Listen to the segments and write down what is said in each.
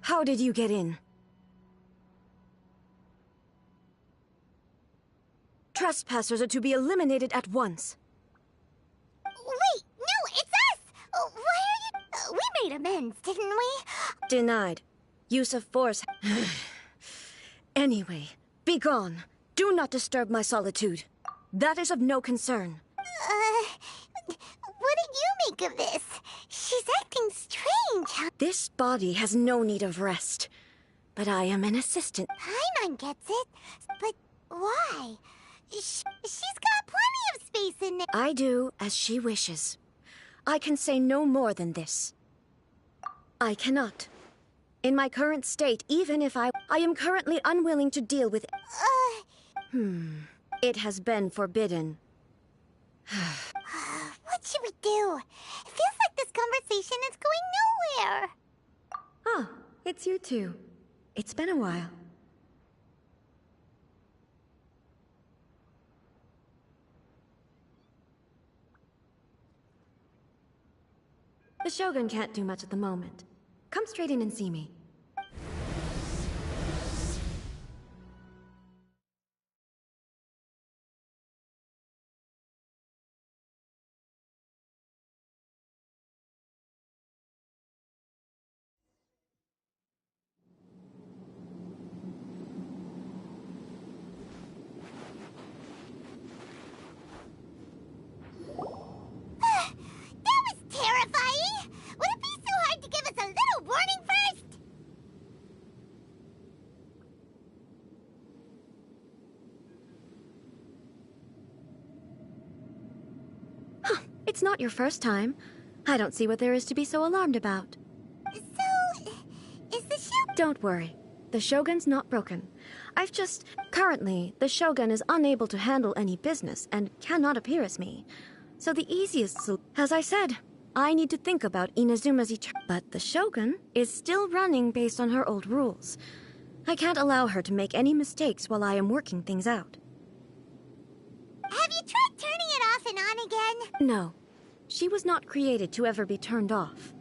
How did you get in? Trespassers are to be eliminated at once. Wait, no, it's us! Why are you... we made amends, didn't we? Denied. Use of force. Anyway, be gone. Do not disturb my solitude. That is of no concern. What do you make of this? She's acting strange. This body has no need of rest. But I am an assistant. Paimon gets it, but why? She's got plenty of space in there. I do as she wishes. I can say no more than this. I cannot. In my current state, even if I am currently unwilling to deal with... It has been forbidden. What should we do? It feels like this conversation is going nowhere. Oh, it's you two. It's been a while. The Shogun can't do much at the moment. Come straight in and see me. It's not your first time. I don't see what there is to be so alarmed about. So, is the Shogun... Don't worry. The Shogun's not broken. Currently, the Shogun is unable to handle any business and cannot appear as me. So the easiest as I said, I need to think about Inazuma's But the Shogun is still running based on her old rules. I can't allow her to make any mistakes while I am working things out. Have you tried turning it off and on again? No. She was not created to ever be turned off.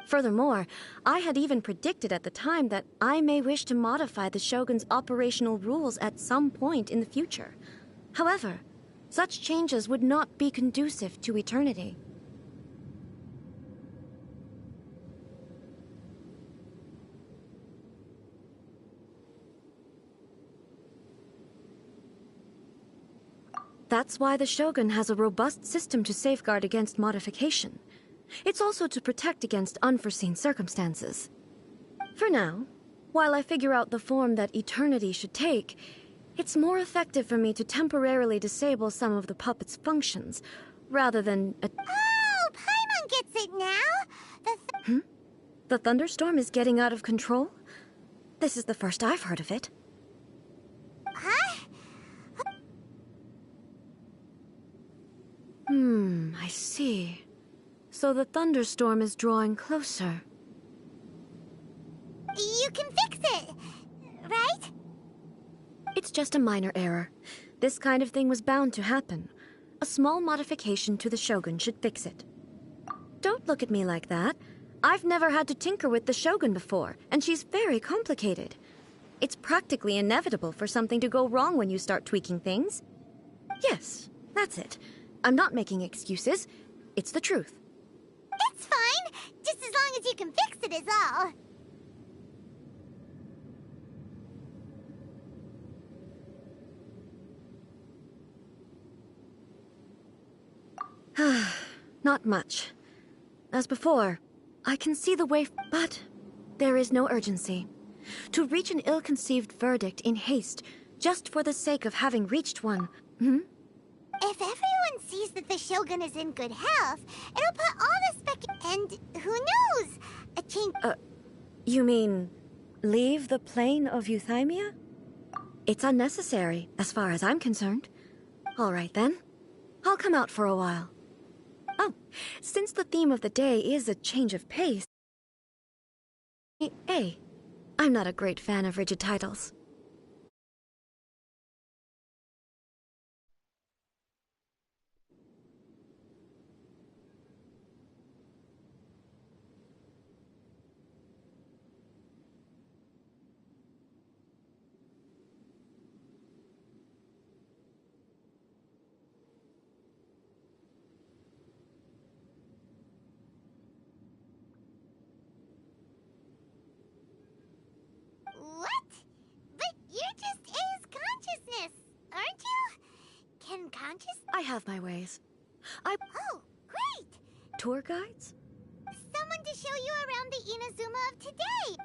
Furthermore, I had even predicted at the time that I may wish to modify the Shogun's operational rules at some point in the future. However, such changes would not be conducive to eternity. That's why the Shogun has a robust system to safeguard against modification. It's also to protect against unforeseen circumstances. For now, while I figure out the form that eternity should take, it's more effective for me to temporarily disable some of the puppet's functions, rather than... Oh, Paimon gets it now! The thunderstorm is getting out of control? This is the first I've heard of it. Huh? I see. So the thunderstorm is drawing closer. You can fix it, right? It's just a minor error. This kind of thing was bound to happen. A small modification to the Shogun should fix it. Don't look at me like that. I've never had to tinker with the Shogun before, and she's very complicated. It's practically inevitable for something to go wrong when you start tweaking things. Yes, that's it. I'm not making excuses. It's the truth. It's fine, just as long as you can fix it is all. Not much. As before, I can see the way, but there is no urgency. To reach an ill-conceived verdict in haste, just for the sake of having reached one, If everyone sees that the Shogun is in good health, it'll put all the and who knows? A change... You mean, leave the plane of euthymia? It's unnecessary, as far as I'm concerned. All right, then. I'll come out for a while. Oh, since the theme of the day is a change of pace... Hey, I'm not a great fan of rigid titles. What? But you're just A's consciousness, aren't you? Can conscious... I have my ways. Oh, great! Tour guides? Someone to show you around the Inazuma of today!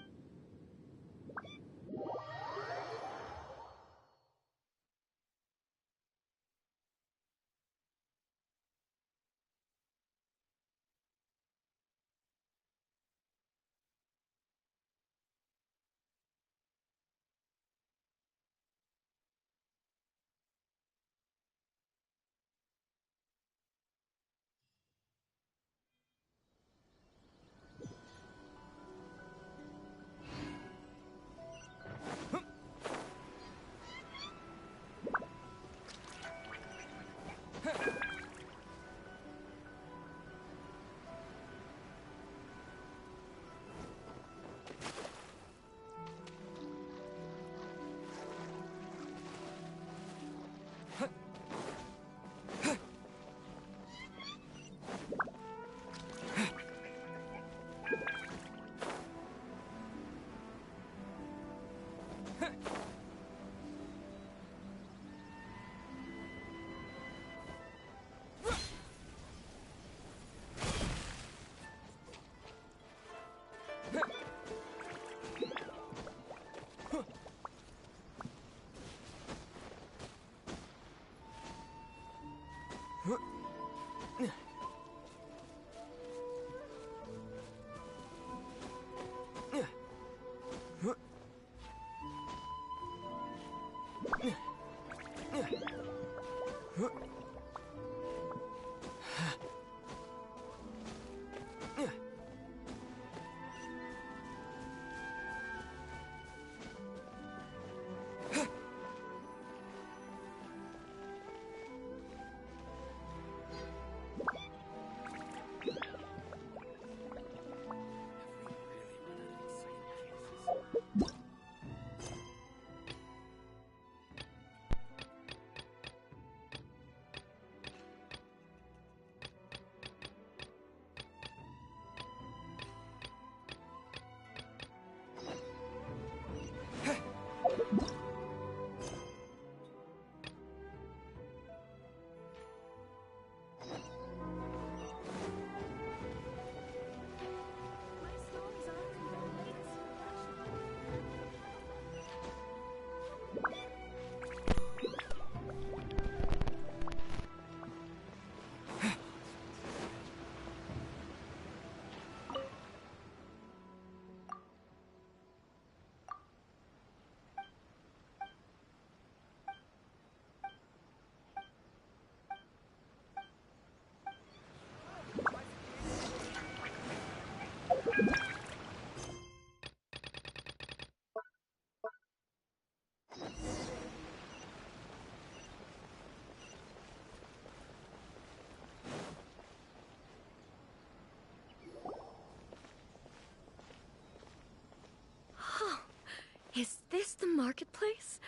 Is this the marketplace?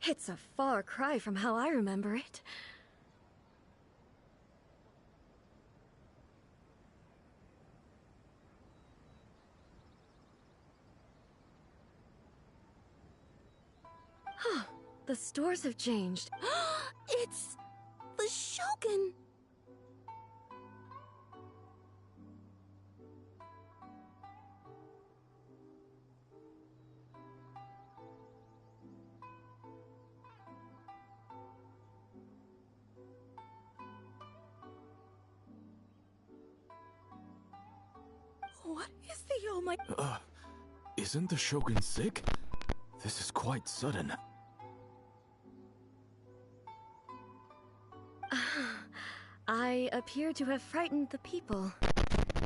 It's a far cry from how I remember it. Huh. The stores have changed. It's the Shogun! What is the oh my... Isn't the Shogun sick? This is quite sudden. I appear to have frightened the people.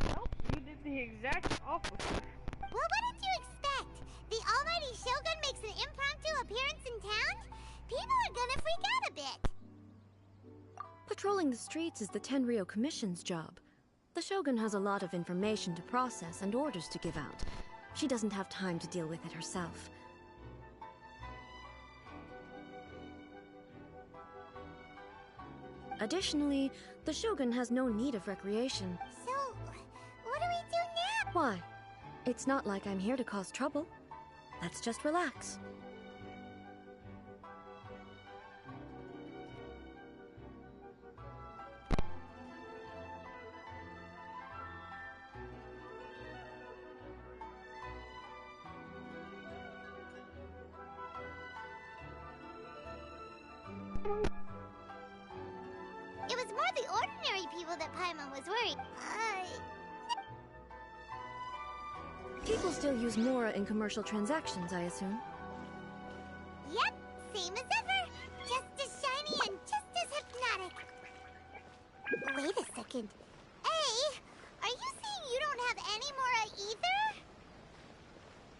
Well, you did the exact opposite. Well, what did you expect? The almighty Shogun makes an impromptu appearance in town? People are gonna freak out a bit. Patrolling the streets is the Tenryou Commission's job. The Shogun has a lot of information to process and orders to give out. She doesn't have time to deal with it herself. Additionally, the Shogun has no need of recreation. So, what do we do now? Why? It's not like I'm here to cause trouble. Let's just relax. It was more the ordinary people that Paimon was worried. People still use Mora in commercial transactions, I assume. Yep, same as ever. Just as shiny and just as hypnotic. Wait a second. Hey, are you saying you don't have any Mora either?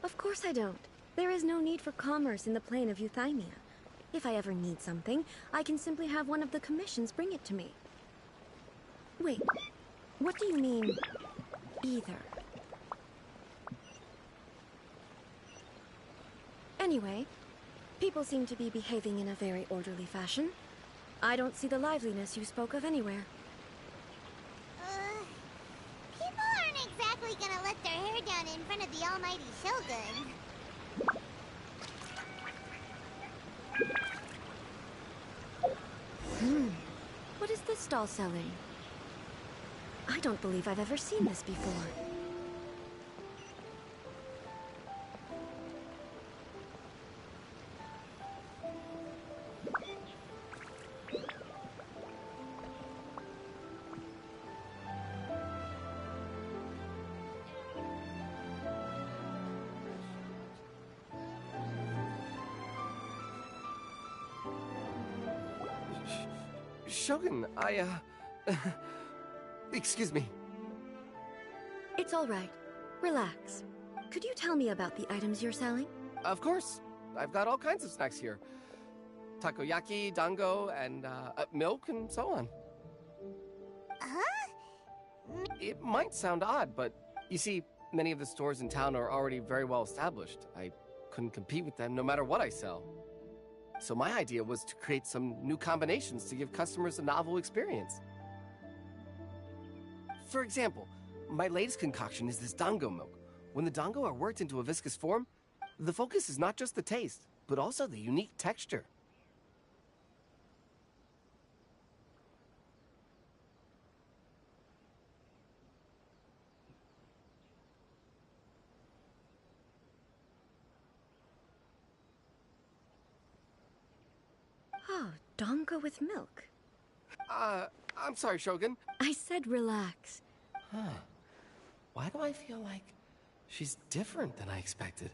Of course I don't. There is no need for commerce in the plane of Euthymia. If I ever need something, I can simply have one of the commissions bring it to me. Wait, what do you mean, either? Anyway, people seem to be behaving in a very orderly fashion. I don't see the liveliness you spoke of anywhere. People aren't exactly gonna let their hair down in front of the almighty Shogun. What is this stall selling? I don't believe I've ever seen this before. Shogun, excuse me. It's all right. Relax. Could you tell me about the items you're selling? Of course. I've got all kinds of snacks here. Takoyaki, dango, and milk, and so on. Huh? It might sound odd, but you see, many of the stores in town are already very well established. I couldn't compete with them no matter what I sell. So my idea was to create some new combinations to give customers a novel experience. For example, my latest concoction is this dango milk. When the dango are worked into a viscous form, the focus is not just the taste, but also the unique texture. Oh, dango with milk. I'm sorry, Shogun. I said relax. Huh. Why do I feel like she's different than I expected?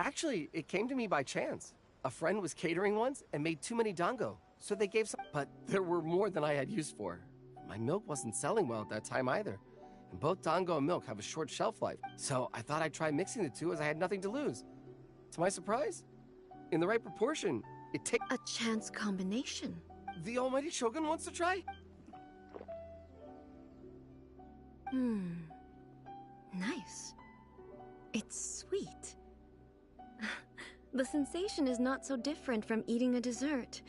Actually, it came to me by chance. A friend was catering once and made too many dango, so they gave some, but there were more than I had use for. My milk wasn't selling well at that time either, and both dango and milk have a short shelf life, so I thought I'd try mixing the two as I had nothing to lose. To my surprise, in the right proportion, it takes... A chance combination. The almighty Shogun wants to try? Nice. It's sweet. The sensation is not so different from eating a dessert.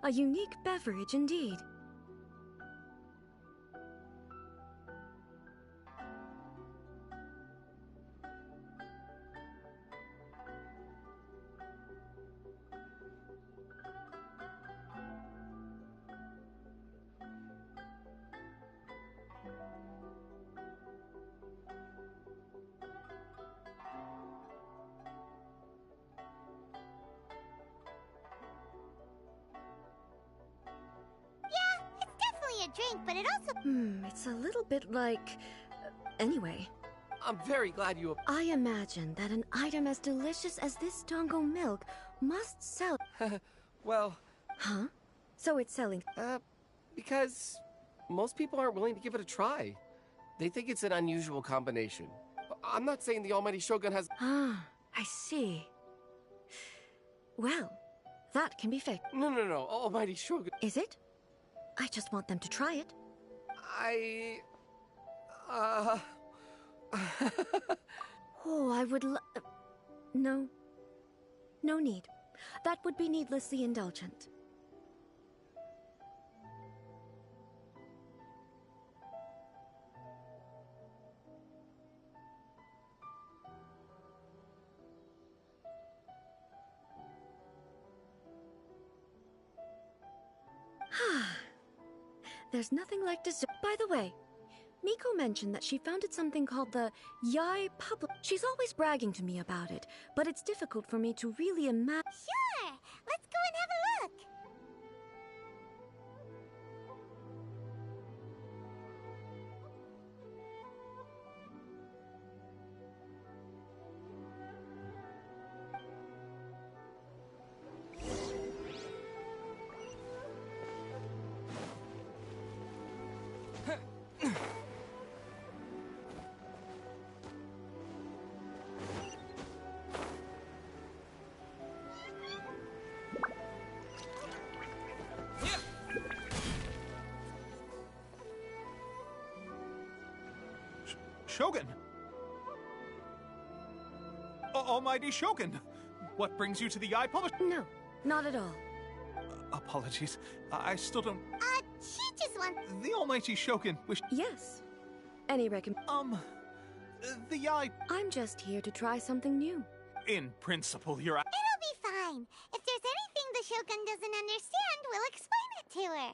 A unique beverage indeed. A drink, but it also... It's a little bit like... Anyway. I'm very glad you... I imagine that an item as delicious as this dango milk must sell... Well... Huh? So it's selling... Because most people aren't willing to give it a try. They think it's an unusual combination. I'm not saying the almighty Shogun has... Ah, I see. Well, that can be fixed. No, almighty Shogun... Is it? I just want them to try it. Oh, I would No. No need. That would be needlessly indulgent. There's nothing like dessert. By the way, Miko mentioned that she founded something called the Yai Public. She's always bragging to me about it, but it's difficult for me to really imagine. Sure! Let's go and have a look! Shogun! Almighty Shogun! What brings you to the Eye Publish? No, not at all. Apologies. I still don't... She just wants... The Almighty Shogun wish... Yes. Any The Eye... I'm just here to try something new. In principle, you're... It'll be fine. If there's anything the Shogun doesn't understand, we'll explain it to her.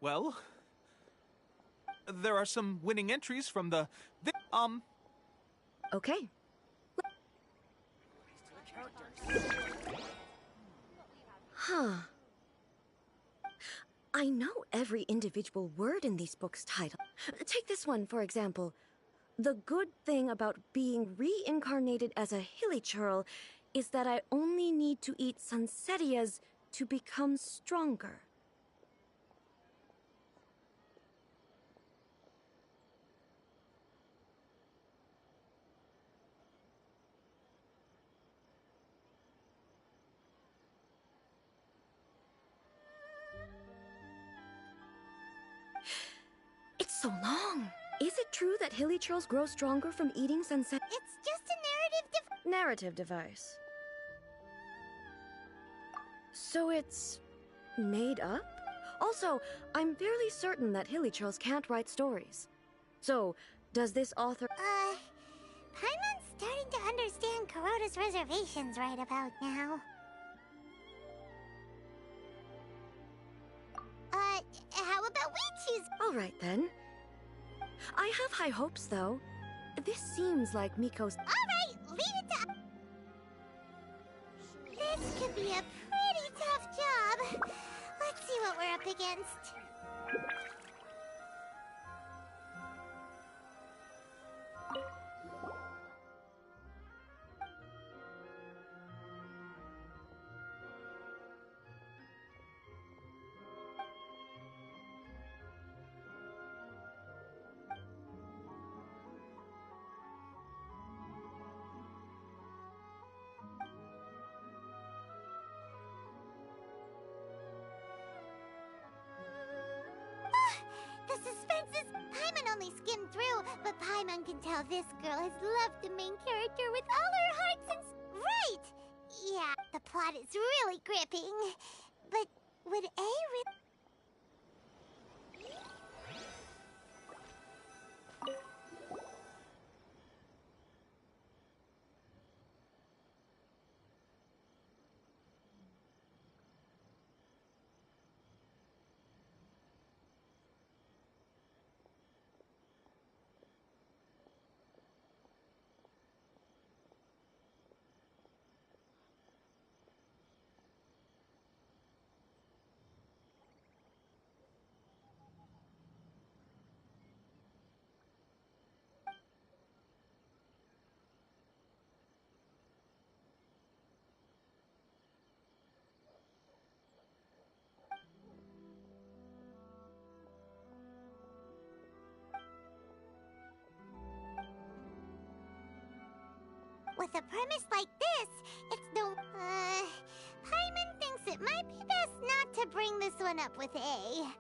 Well... There are some winning entries from the... Okay. Huh. I know every individual word in these books' title. Take this one, for example. The good thing about being reincarnated as a hilly churl is that I only need to eat Sansetias to become stronger. It's so long. Is it true that hilly churls grow stronger from eating sunset? It's just a Narrative device. So it's made up? Also, I'm fairly certain that hilly churls can't write stories. So, does this author... Paimon's starting to understand Kuroda's reservations right about now. How about we choose... All right, then. I have high hopes, though. This seems like Miko's... Alright, leave it to... This could be a pretty tough job. Let's see what we're up against. The suspense is... Paimon only skimmed through, but Paimon can tell this girl has loved the main character with all her hearts and... Right! Yeah, the plot is really gripping. But would A really... With a premise like this, it's no... Paimon thinks it might be best not to bring this one up with A.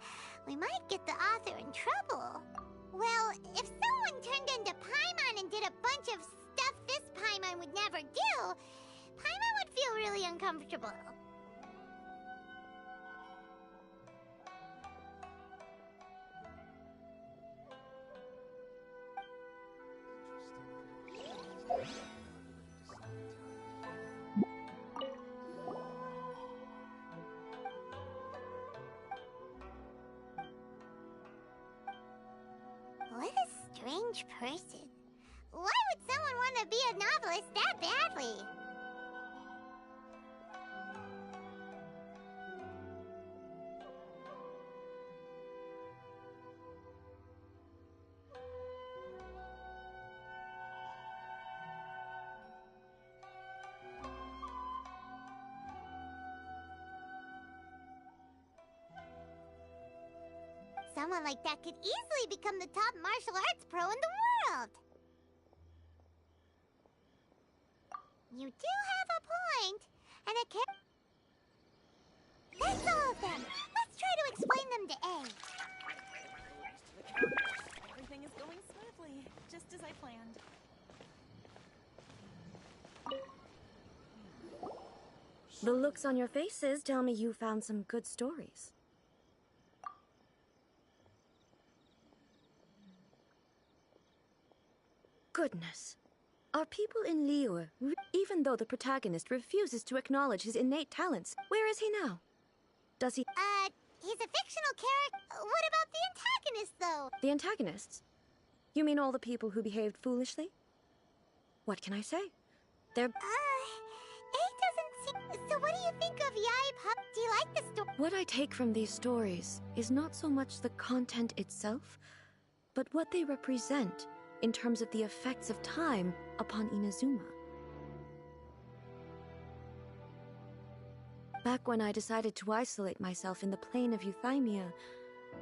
We might get the author in trouble. Well, if someone turned into Paimon and did a bunch of stuff this Paimon would never do, Paimon would feel really uncomfortable. What a strange person. Why would someone want to be a novelist that badly? Someone like that could easily become the top martial arts pro in the world. You do have a point, and it can... That's all of them. Let's try to explain them to A. Everything is going smoothly, just as I planned. The looks on your faces tell me you found some good stories. Goodness. Are people in Liyue, even though the protagonist refuses to acknowledge his innate talents? Where is he now? Does he... He's a fictional character. What about the antagonist, though? The antagonists? You mean all the people who behaved foolishly? What can I say? They're... A doesn't seem... So what do you think of Yai Pup? Do you like the story? What I take from these stories is not so much the content itself, but what they represent in terms of the effects of time upon Inazuma. Back when I decided to isolate myself in the plain of Euthymia,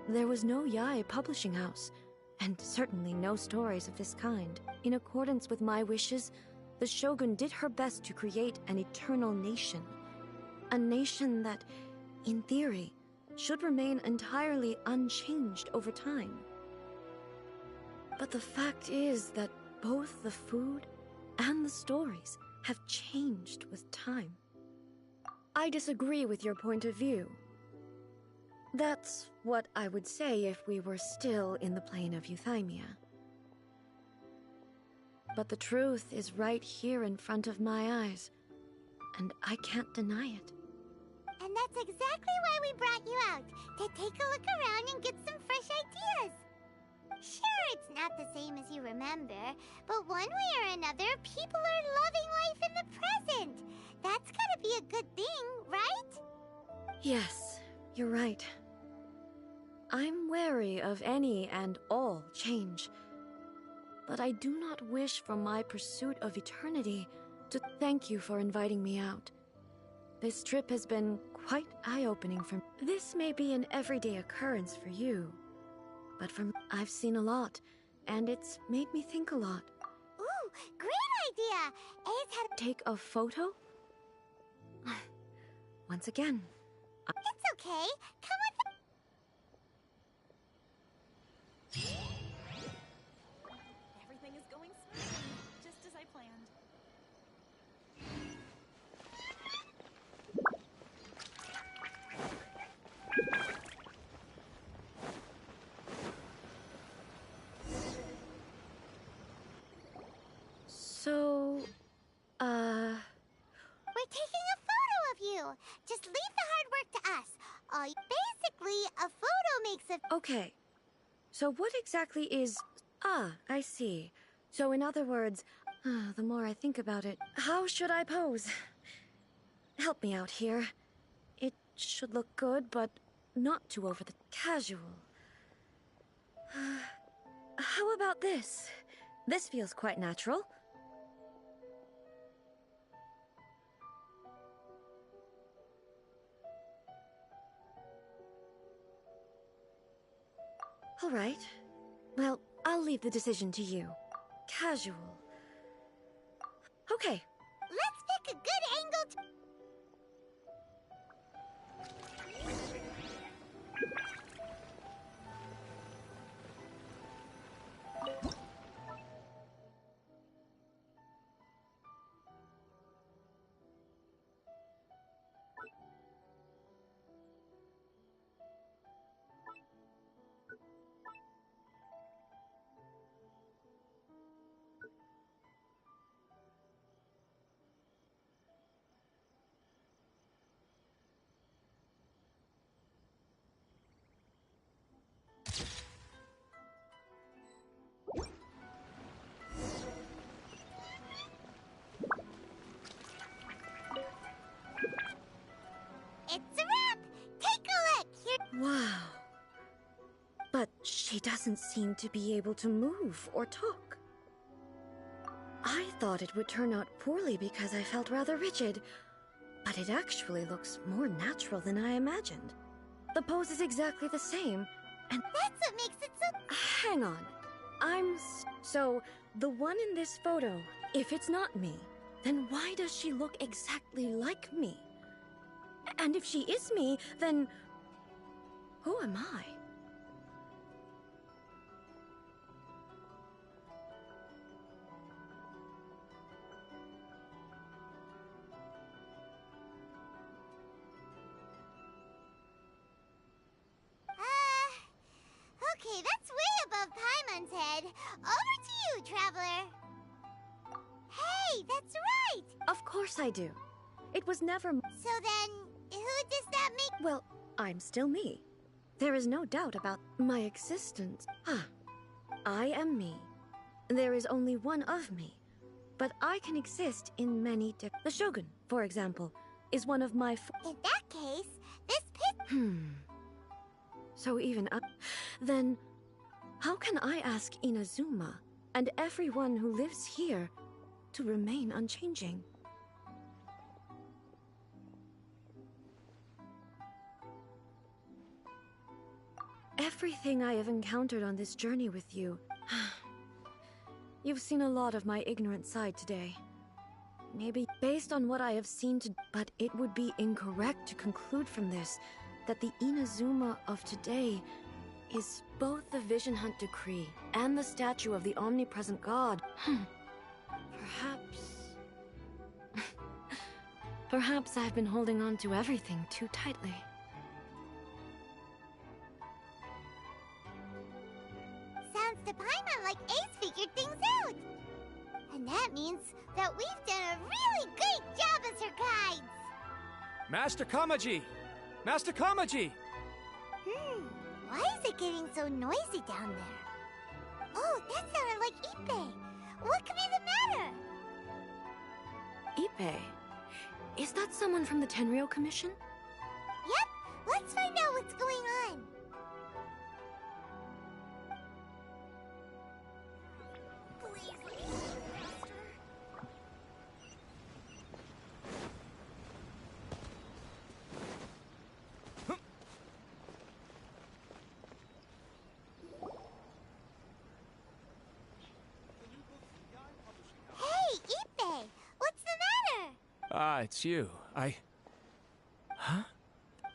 there was no Yae publishing house, and certainly no stories of this kind. In accordance with my wishes, the Shogun did her best to create an eternal nation. A nation that, in theory, should remain entirely unchanged over time. But the fact is that both the food and the stories have changed with time. I disagree with your point of view. That's what I would say if we were still in the plane of Euthymia. But the truth is right here in front of my eyes, and I can't deny it. And that's exactly why we brought you out, to take a look around and get some fresh ideas. Sure, it's not the same as you remember, but one way or another, people are loving life in the present. That's gotta be a good thing, right? Yes, you're right. I'm wary of any and all change. But I do not wish for my pursuit of eternity to thank you for inviting me out. This trip has been quite eye-opening for me. This may be an everyday occurrence for you, but for me, I've seen a lot, and it's made me think a lot. Ooh, great idea! A's had... Take a photo? Once again, It's okay. Come with... Just leave the hard work to us. Basically, a photo makes a... Okay. So what exactly is... Ah, I see. So in other words, the more I think about it, how should I pose? Help me out here. It should look good, but not too over the casual. How about this? This feels quite natural. All right. Well, I'll leave the decision to you. Casual. Okay. Let's pick a good angle to... It's a wrap! Take a look! Here... Wow. But she doesn't seem to be able to move or talk. I thought it would turn out poorly because I felt rather rigid, but it actually looks more natural than I imagined. The pose is exactly the same, and That's what makes it so... hang on. So, the one in this photo, if it's not me, then why does she look exactly like me? And if she is me, then who am I? Okay, that's way above Paimon's head. Over to you, Traveler. Hey, that's right! Of course I do. It was never... So then, who does that make... Well, I'm still me. There is no doubt about my existence. I am me. There is only one of me. But I can exist in many different... The Shogun, for example, is one of my... In that case, this pit... So even up... Then, how can I ask Inazuma and everyone who lives here to remain unchanging? Everything I have encountered on this journey with you... You've seen a lot of my ignorant side today. Maybe based on what I have seen but it would be incorrect to conclude from this that the Inazuma of today is both the Vision Hunt Decree and the statue of the omnipresent god. Perhaps... Perhaps I've been holding on to everything too tightly. Sounds to Paimon like Ace figured things out. And that means that we've done a really great job as her guides. Master Kamaji! Master Kamaji! Why is it getting so noisy down there? Oh, that sounded like Ippei. What could be the matter? Ippei? Is that someone from the Tenryou Commission? Yep, let's find out what's going on. Please let me go faster. Hey, Ippei! What's the matter? Ah, it's you. Huh?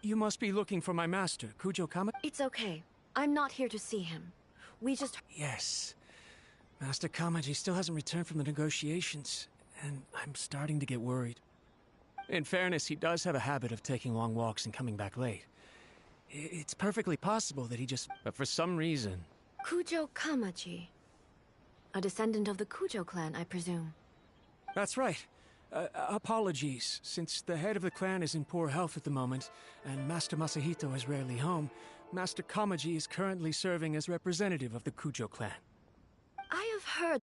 You must be looking for my master, Kujo Kama? It's okay. I'm not here to see him. We just... Yes. Master Kamaji still hasn't returned from the negotiations, and I'm starting to get worried. In fairness, he does have a habit of taking long walks and coming back late. It's perfectly possible that he just... But for some reason... Kujo Kamaji. A descendant of the Kujo clan, I presume. That's right. Apologies. Since the head of the clan is in poor health at the moment, and Master Masahito is rarely home, Master Kamaji is currently serving as representative of the Kujo clan. I have heard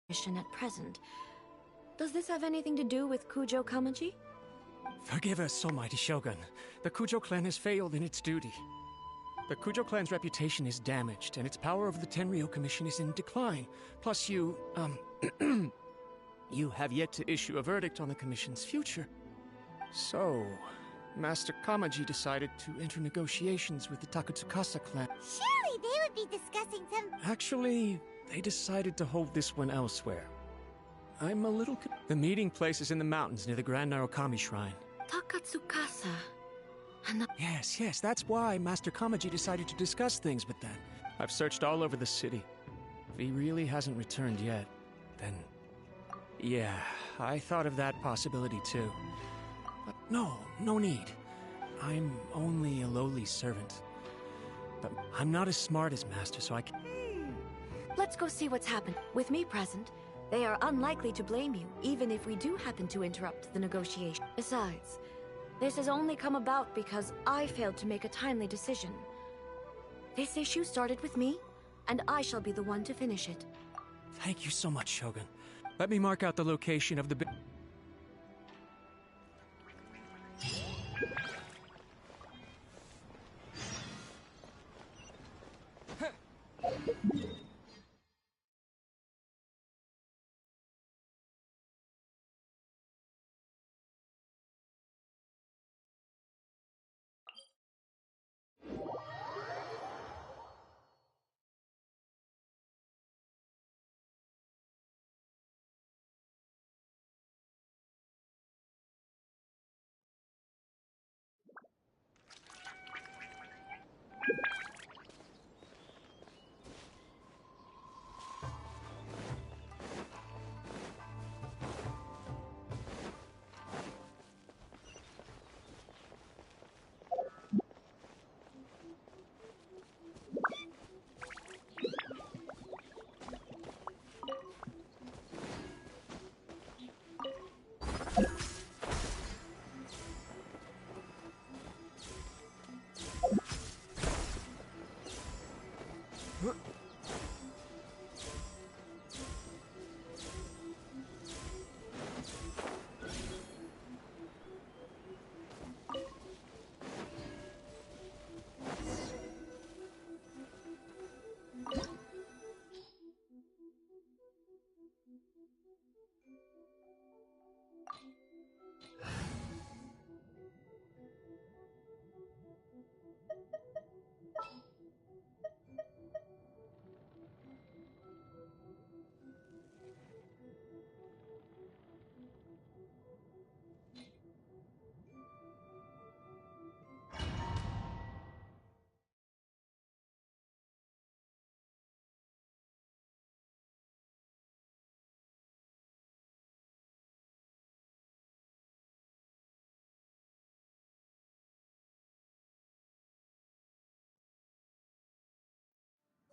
mission at present. Does this have anything to do with Kujo Kamaji? Forgive us, Almighty Shogun. The Kujo clan has failed in its duty. The Kujo clan's reputation is damaged, and its power over the Tenryou Commission is in decline. Plus you, you have yet to issue a verdict on the Commission's future. So, Master Kamaji decided to enter negotiations with the Takatsukasa clan. Surely they would be discussing some... Actually, they decided to hold this one elsewhere. I'm a little The meeting place is in the mountains near the Grand Narukami Shrine. Takatsukasa. And Yes, that's why Master Kamaji decided to discuss things with them. I've searched all over the city. If he really hasn't returned yet, then... Yeah, I thought of that possibility too. But no need. I'm only a lowly servant. But I'm not as smart as Master, so I can... Let's go see what's happened. With me present, they are unlikely to blame you, even if we do happen to interrupt the negotiation. Besides, this has only come about because I failed to make a timely decision. This issue started with me, and I shall be the one to finish it. Thank you so much, Shogun. Let me mark out the location of the...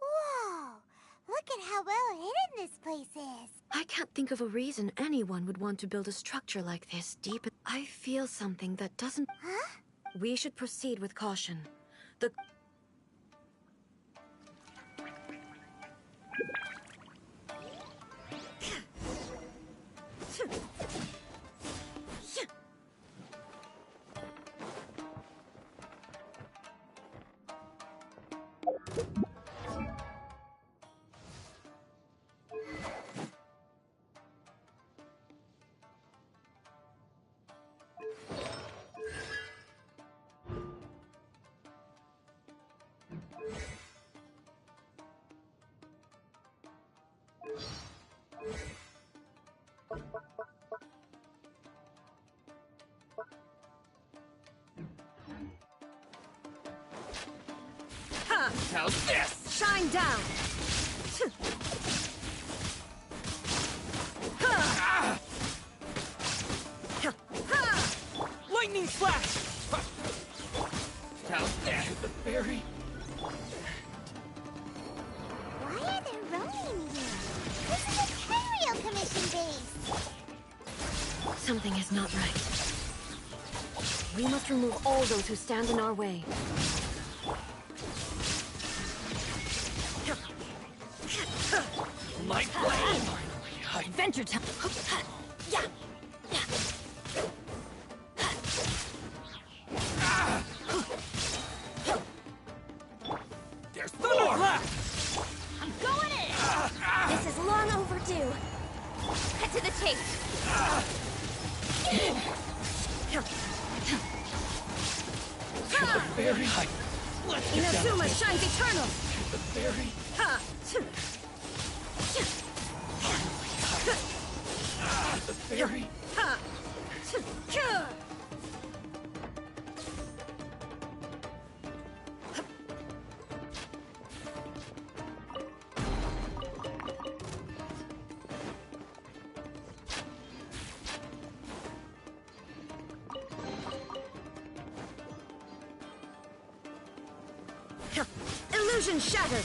Whoa! Look at how well hidden this place is. I can't think of a reason anyone would want to build a structure like this deep. I feel something that doesn't... Huh? We should proceed with caution. The... How's this? Shine down! Lightning flash! How's this? The berry? Why are there Ronin here? This is a Tenryou Royal Commission base. Something is not right. We must remove all those who stand in our way. My blade! Adventure time! Yeah! There's thunder left! I'm going in! This is long overdue. Cut to the chase. Very high. Let's get down. Inazuma shines eternal! The very Ha! the very Ha! Illusion shattered!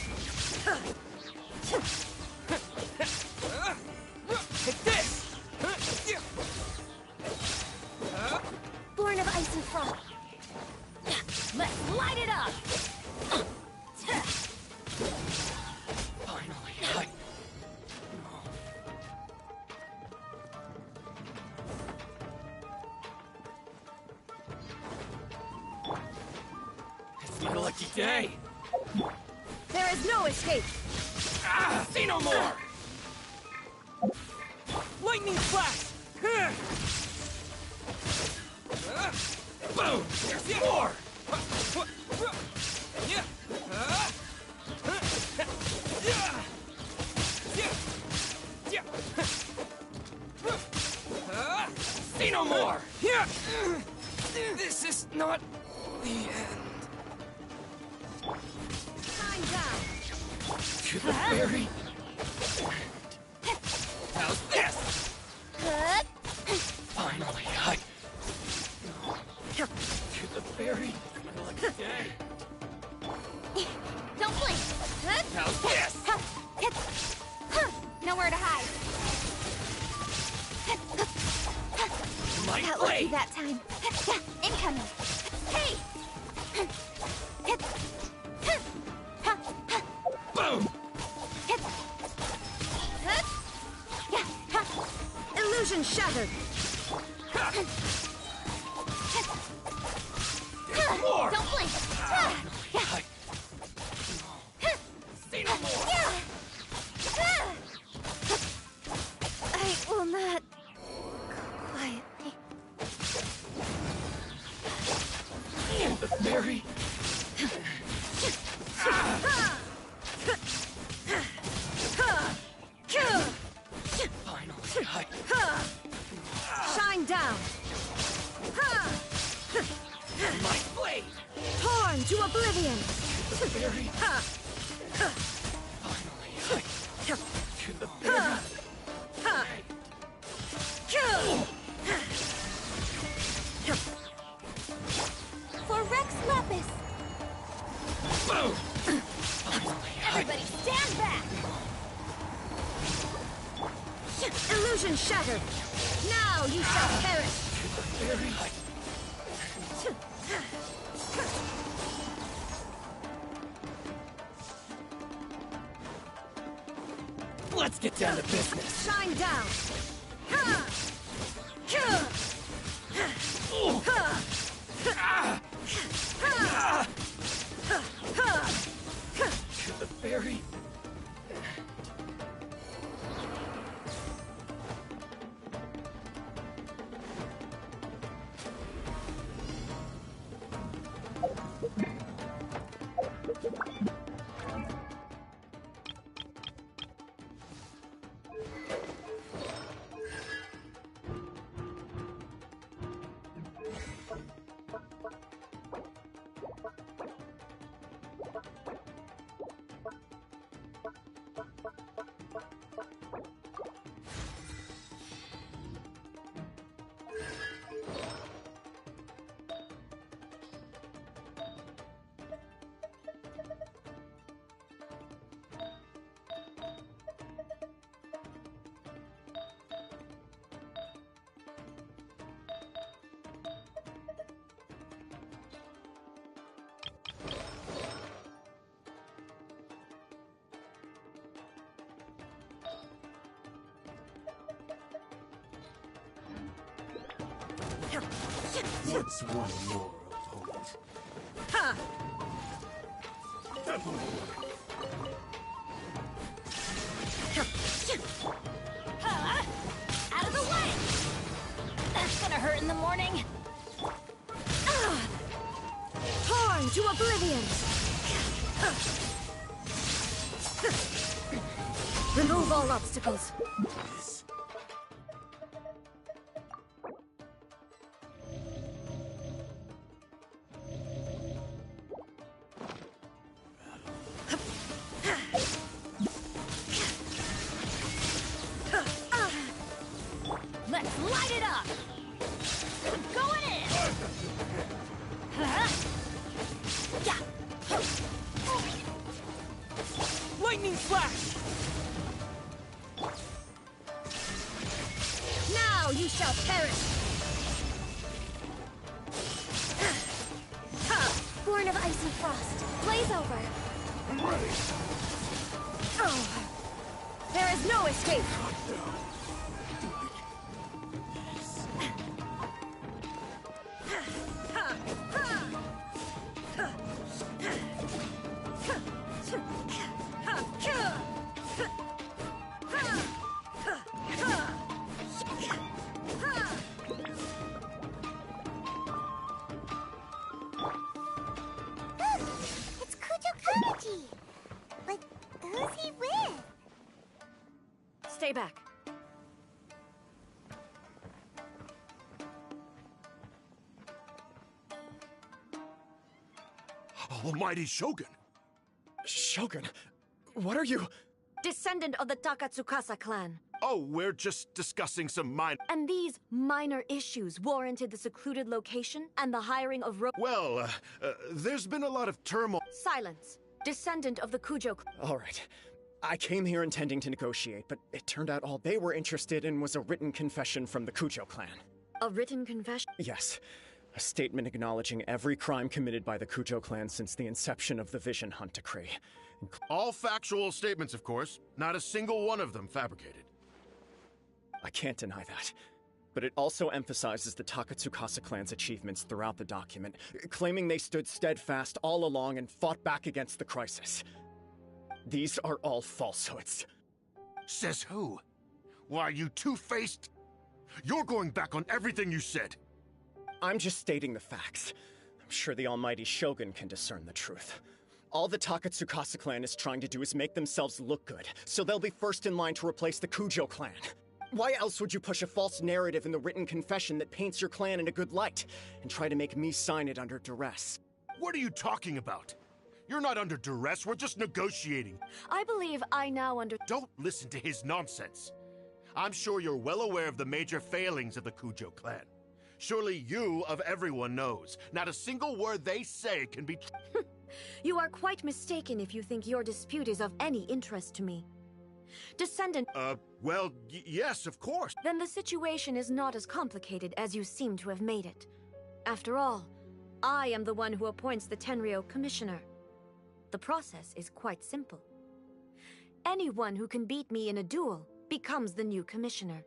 Take this! Born of ice and frost. Let's light it up! Finally, It's my lucky day! There is no escape! See no more! Lightning flash! Boom! There's more! See no more! This is not the end. Time down! To the very... How's this? Finally, to the very... lucky day. Don't blink! How's this? Nowhere to hide. My Got lucky blade! that time. Incoming. Hey! Boom! Illusion shattered! There's more! Don't blink! See no more! I will not. Quietly. The very... Finally, Shine down! my blade! Torn to oblivion! The very... Finally, to the very... For Rex Lapis! Boom! Finally, Everybody stand back! Illusion shattered! Now you shall perish! very... Let's get down to business. Shine down! To the very... What's one more opponent? Ha! Out of the way! That's gonna hurt in the morning. Torn to oblivion! Remove all obstacles. Let's light it up! I'm going in! Yeah. Lightning flash! Now you shall perish! Born of icy frost. Blaze over. I'm ready. Oh. There is no escape! It's Kujo Kamaji. But who's he with? Stay back. Almighty Shogun! Shogun, what are you? Descendant of the Takatsukasa clan. Oh, we're just discussing some minor... And these minor issues warranted the secluded location and the hiring of Well, there's been a lot of turmoil... Silence. Descendant of the Kujo clan. All right. I came here intending to negotiate, but it turned out all they were interested in was a written confession from the Kujo clan. A written confession? Yes. A statement acknowledging every crime committed by the Kujo clan since the inception of the Vision Hunt Decree. All factual statements, of course. Not a single one of them fabricated. I can't deny that. But it also emphasizes the Takatsukasa clan's achievements throughout the document, claiming they stood steadfast all along and fought back against the crisis. These are all falsehoods. Says who? Why, you two-faced... You're going back on everything you said. I'm just stating the facts. I'm sure the almighty Shogun can discern the truth. All the Takatsukasa clan is trying to do is make themselves look good, so they'll be first in line to replace the Kujo clan. Why else would you push a false narrative in the written confession that paints your clan in a good light, and try to make me sign it under duress? What are you talking about? You're not under duress, we're just negotiating. I believe I now Don't listen to his nonsense. I'm sure you're well aware of the major failings of the Kujo clan. Surely you, of everyone, knows. Not a single word they say can be You are quite mistaken if you think your dispute is of any interest to me. Descendant, well, yes, of course. then the situation is not as complicated as you seem to have made it. After all, I am the one who appoints the Tenryo Commissioner. The process is quite simple. Anyone who can beat me in a duel becomes the new commissioner.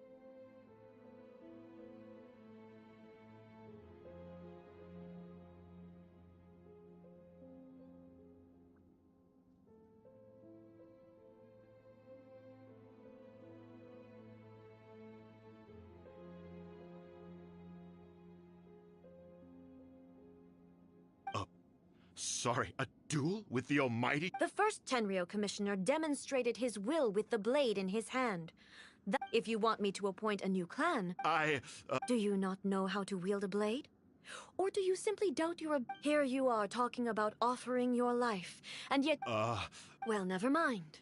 Sorry, a duel with the almighty? The first Tenryo Commissioner demonstrated his will with the blade in his hand. If you want me to appoint a new clan, do you not know how to wield a blade? Or do you simply doubt your Here you are talking about offering your life, and yet... Well, never mind.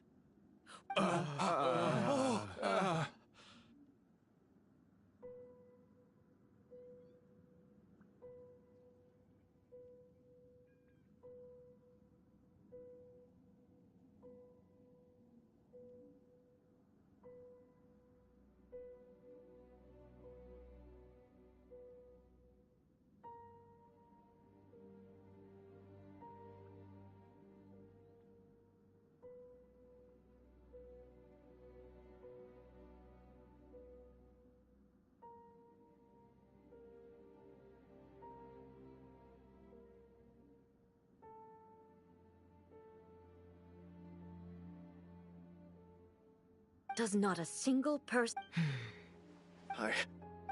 Does not a single person...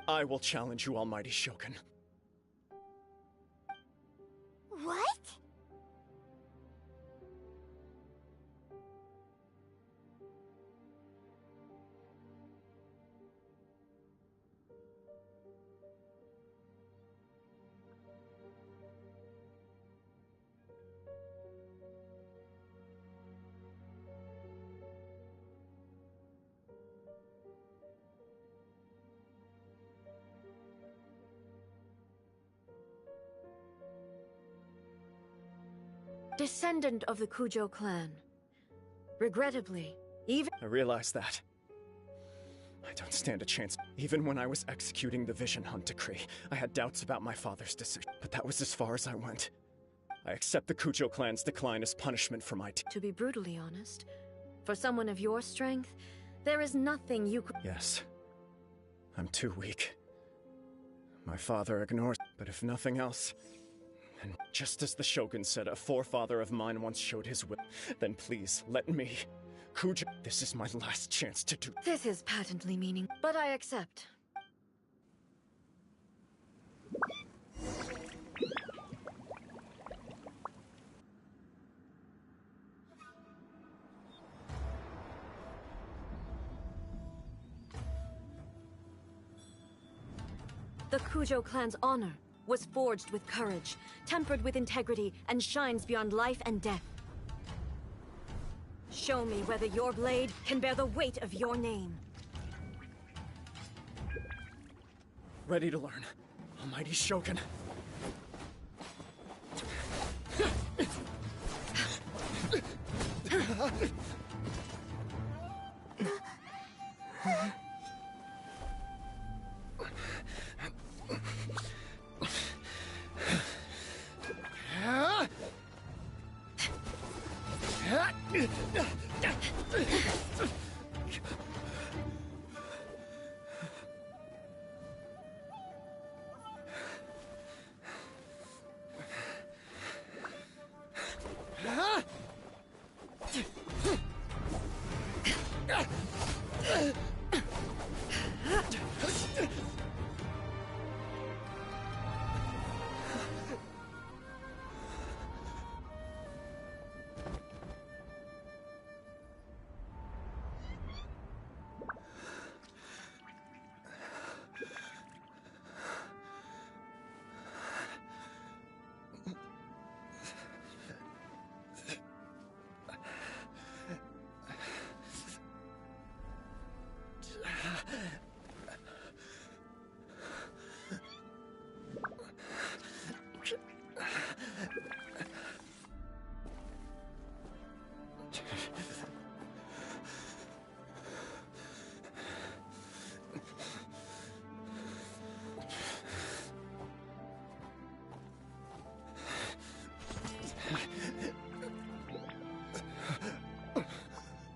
I will challenge you, Almighty Shogun. What? Descendant of the Kujo clan. Regrettably, even... I realize that. I don't stand a chance. Even when I was executing the Vision Hunt decree, I had doubts about my father's decision. But that was as far as I went. I accept the Kujo clan's decline as punishment for my To be brutally honest, for someone of your strength, there is nothing you could... Yes. I'm too weak. My father ignores... But if nothing else... And just as the Shogun said, a forefather of mine once showed his will, then please, let me... Kujo... This is my last chance to do... This is patently meaning, but I accept. The Kujo clan's honor was forged with courage, tempered with integrity, and shines beyond life and death. Show me whether your blade can bear the weight of your name. Ready to learn. Almighty Shogun.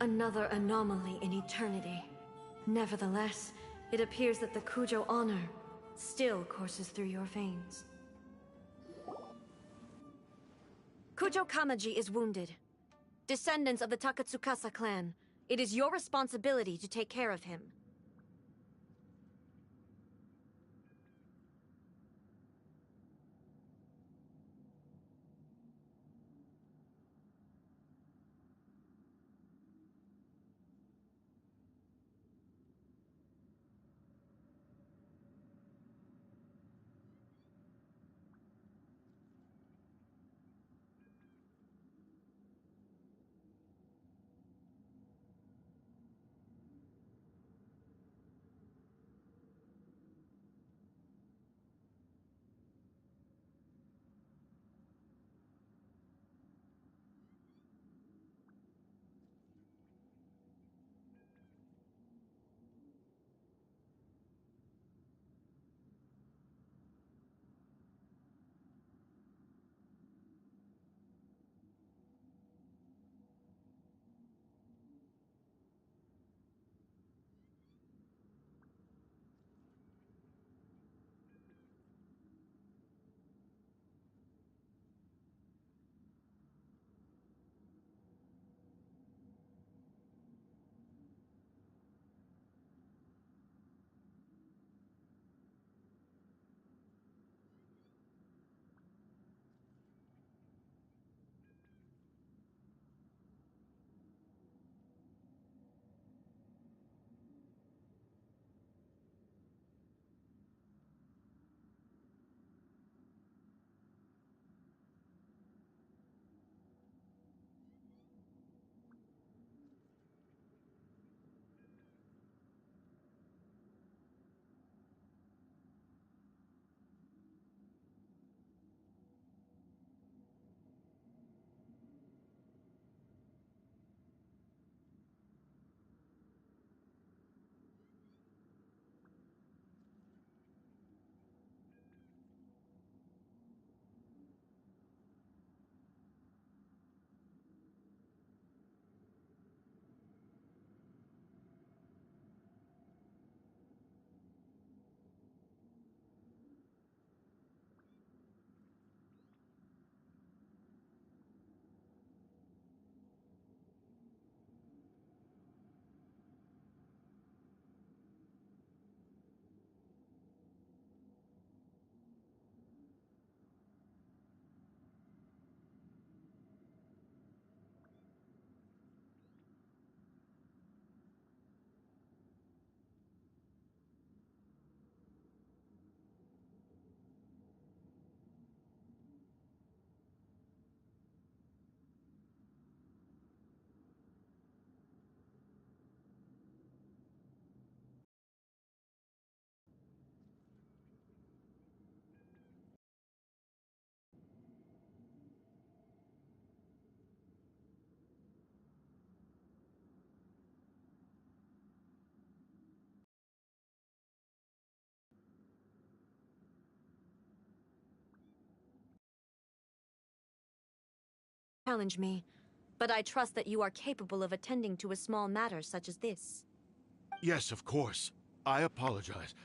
Another anomaly in eternity. Nevertheless, it appears that the Kujo honor still courses through your veins. Kujo Kamaji is wounded. Descendants of the Takatsukasa clan, it is your responsibility to take care of him. challenge me, but I trust that you are capable of attending to a small matter such as this. Yes, of course. I apologize.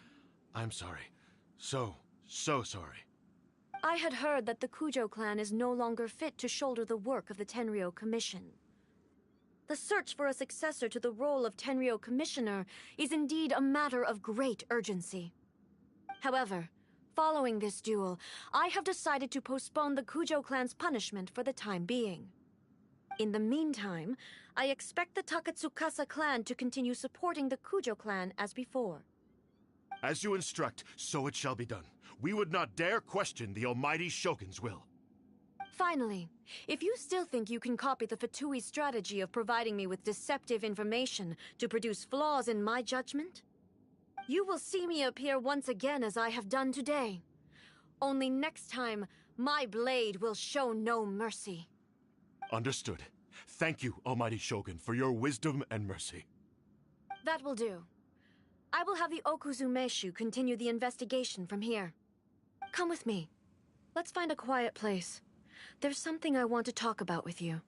I'm sorry. So sorry. I had heard that the Kujo clan is no longer fit to shoulder the work of the Tenryo Commission. The search for a successor to the role of Tenryo Commissioner is indeed a matter of great urgency. However, following this duel, I have decided to postpone the Kujo clan's punishment for the time being. In the meantime, I expect the Takatsukasa clan to continue supporting the Kujo clan as before. As you instruct, so it shall be done. We would not dare question the almighty Shogun's will. Finally, if you still think you can copy the Fatui strategy of providing me with deceptive information to produce flaws in my judgment, you will see me appear once again as I have done today. Only next time, my blade will show no mercy. Understood. Thank you, almighty Shogun, for your wisdom and mercy. That will do. I will have the Okuzumeshu continue the investigation from here. Come with me. Let's find a quiet place. There's something I want to talk about with you.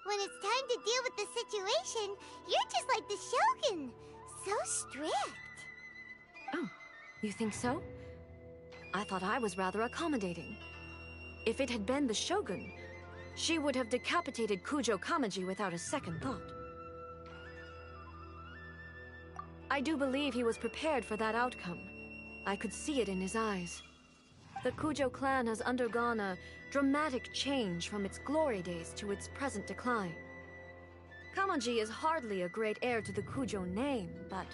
When it's time to deal with the situation, you're just like the Shogun. So strict. Oh, you think so? I thought I was rather accommodating. If it had been the Shogun, she would have decapitated Kujo Kamaji without a second thought. I do believe he was prepared for that outcome. I could see it in his eyes. The Kujo clan has undergone a dramatic change from its glory days to its present decline. Kamaji is hardly a great heir to the Kujo name, but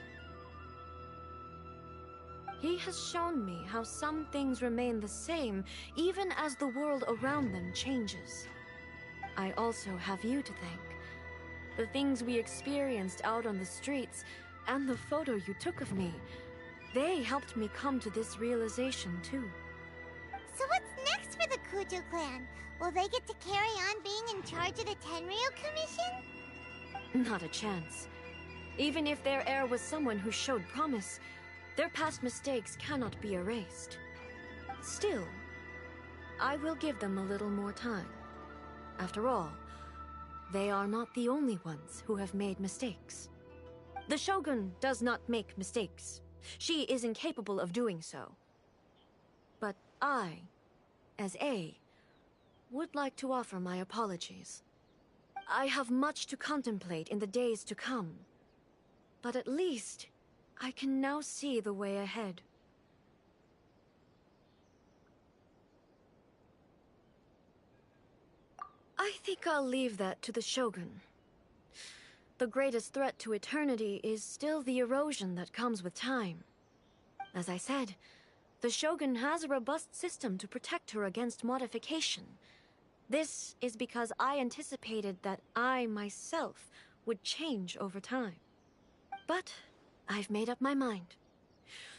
he has shown me how some things remain the same even as the world around them changes. I also have you to thank. The things we experienced out on the streets and the photo you took of me, they helped me come to this realization too. So what's next for the Kujo clan? Will they get to carry on being in charge of the Tenryo Commission? Not a chance. Even if their heir was someone who showed promise, their past mistakes cannot be erased. Still, I will give them a little more time. After all, they are not the only ones who have made mistakes. The Shogun does not make mistakes. She is incapable of doing so. But I, as A, would like to offer my apologies. I have much to contemplate in the days to come, but at least I can now see the way ahead. I think I'll leave that to the Shogun. The greatest threat to eternity is still the erosion that comes with time. As I said, the Shogun has a robust system to protect her against modification. This is because I anticipated that I myself would change over time. But I've made up my mind.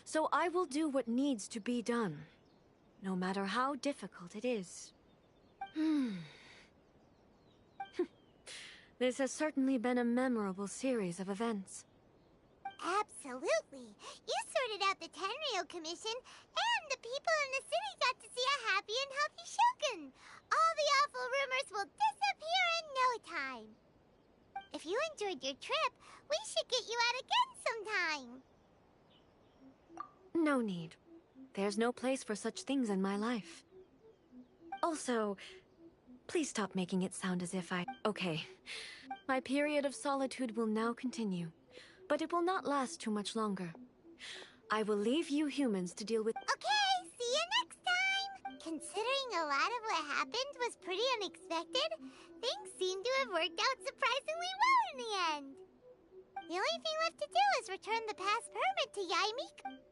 So I will do what needs to be done, no matter how difficult it is. This has certainly been a memorable series of events. Absolutely. You sorted out the Tenryo Commission, and the people in the city got to see a happy and healthy Shogun. All the awful rumors will disappear in no time. enjoyed your trip, we should get you out again sometime. No need. There's no place for such things in my life. Also, please stop making it sound as if Okay. My period of solitude will now continue, but it will not last too much longer. I will leave you humans to deal with— Okay, see you next time! Considering a lot of what happened was pretty unexpected, things seem to have worked out surprisingly well in the end. The only thing left to do is return the past permit to Yaimiko.